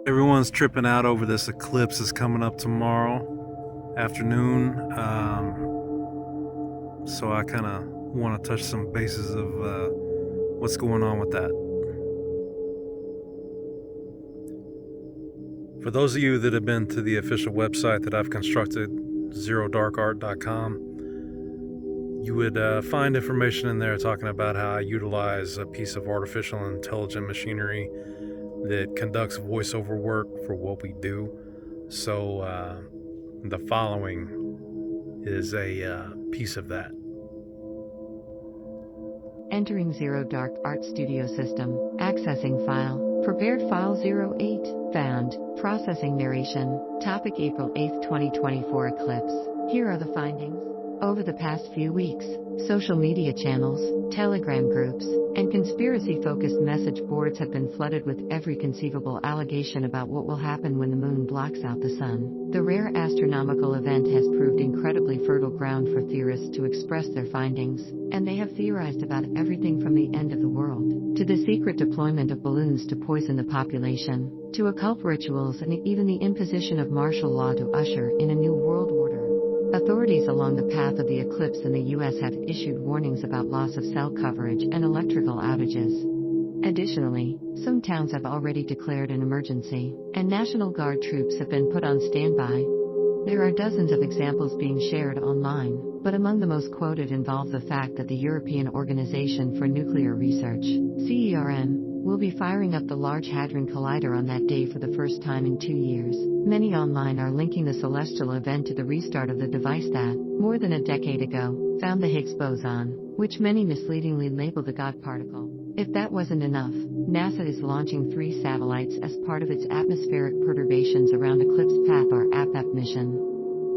Everyone's tripping out over this eclipse that's coming up tomorrow afternoon. So I kind of want to touch some bases of what's going on with that. For those of you that have been to the official website that I've constructed, zerodarkart.com, you would find information in there talking about how I utilize a piece of artificial intelligent machinery that conducts voiceover work for what we do. So the following is a piece of that. Entering Zero Dark Art Studio System. Accessing file. Prepared file 08. Found. Processing narration. Topic April 8, 2024 Eclipse. Here are the findings. Over the past few weeks, social media channels, Telegram groups, and conspiracy-focused message boards have been flooded with every conceivable allegation about what will happen when the moon blocks out the sun. The rare astronomical event has proved incredibly fertile ground for theorists to express their findings, and they have theorized about everything from the end of the world, to the secret deployment of balloons to poison the population, to occult rituals and even the imposition of martial law to usher in a new world order. Authorities along the path of the eclipse in the U.S. have issued warnings about loss of cell coverage and electrical outages. Additionally, some towns have already declared an emergency, and National Guard troops have been put on standby. There are dozens of examples being shared online, but among the most quoted involve the fact that the European Organization for Nuclear Research, CERN, will be firing up the Large Hadron Collider on that day for the first time in 2 years. Many online are linking the celestial event to the restart of the device that, more than a decade ago, found the Higgs boson, which many misleadingly label the God particle. If that wasn't enough, NASA is launching 3 satellites as part of its Atmospheric Perturbations Around Eclipse Path or APEP mission.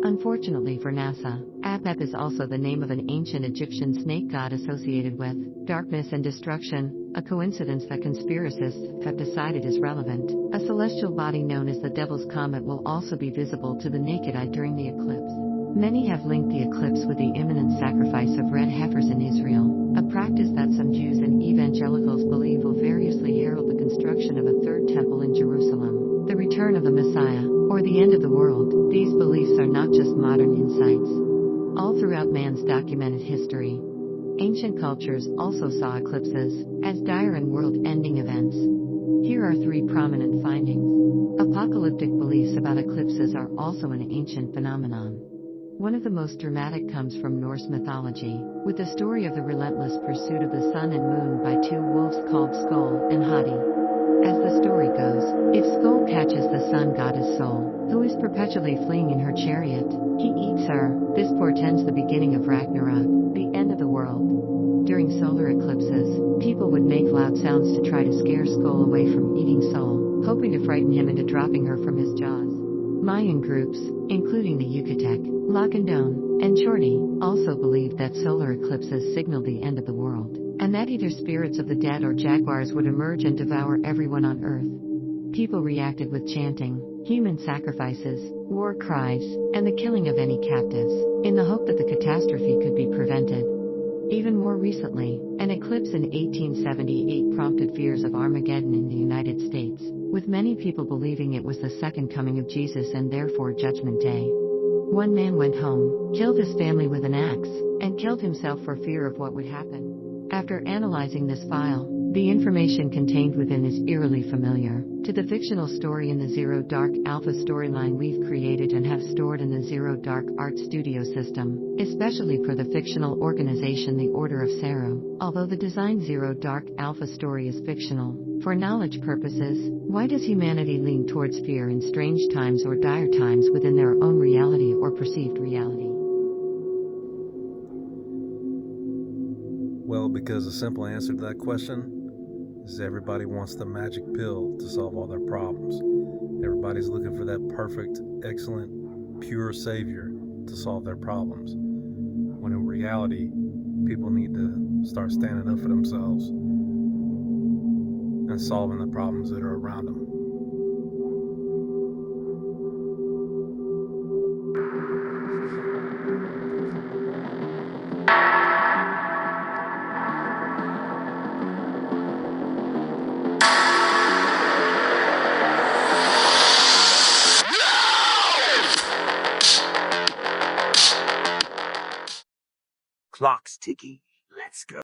Unfortunately for NASA, APEP is also the name of an ancient Egyptian snake god associated with darkness and destruction, a coincidence that conspiracists have decided is relevant. A celestial body known as the Devil's Comet will also be visible to the naked eye during the eclipse. Many have linked the eclipse with the imminent sacrifice of red heifers in Israel, a practice that some Jews and evangelicals believe will variously herald the construction of a third temple in Jerusalem, the return of the Messiah, or the end of the world. These beliefs are not just modern insights. All throughout man's documented history, ancient cultures also saw eclipses as dire and world-ending events. Here are 3 prominent findings. Apocalyptic beliefs about eclipses are also an ancient phenomenon. One of the most dramatic comes from Norse mythology, with the story of the relentless pursuit of the sun and moon by 2 wolves called Skoll and Hati. As the story goes, if Skoll catches the sun goddess Sol, who is perpetually fleeing in her chariot, he eats her. This portends the beginning of Ragnarok, the end of the world. During solar eclipses, people would make loud sounds to try to scare Skoll away from eating Sol, hoping to frighten him into dropping her from his jaws. Mayan groups, including the Yucatec, Lacandon, and Chorti, also believed that solar eclipses signaled the end of the world, and that either spirits of the dead or jaguars would emerge and devour everyone on Earth. People reacted with chanting, human sacrifices, war cries, and the killing of any captives, in the hope that the catastrophe could be prevented. Even more recently, an eclipse in 1878 prompted fears of Armageddon in the United States, with many people believing it was the second coming of Jesus and therefore Judgment Day. One man went home, killed his family with an axe, and killed himself for fear of what would happen. After analyzing this file, the information contained within is eerily familiar to the fictional story in the Zero Dark Alpha storyline we've created and have stored in the Zero Dark Art Studio system, especially for the fictional organization the Order of Saru. Although the design Zero Dark Alpha story is fictional, for knowledge purposes, why does humanity lean towards fear in strange times or dire times within their own reality or perceived reality? Well, because the simple answer to that question is everybody wants the magic pill to solve all their problems. Everybody's looking for that perfect, excellent, pure savior to solve their problems. When in reality, people need to start standing up for themselves and solving the problems that are around them. clock's ticking. Let's go.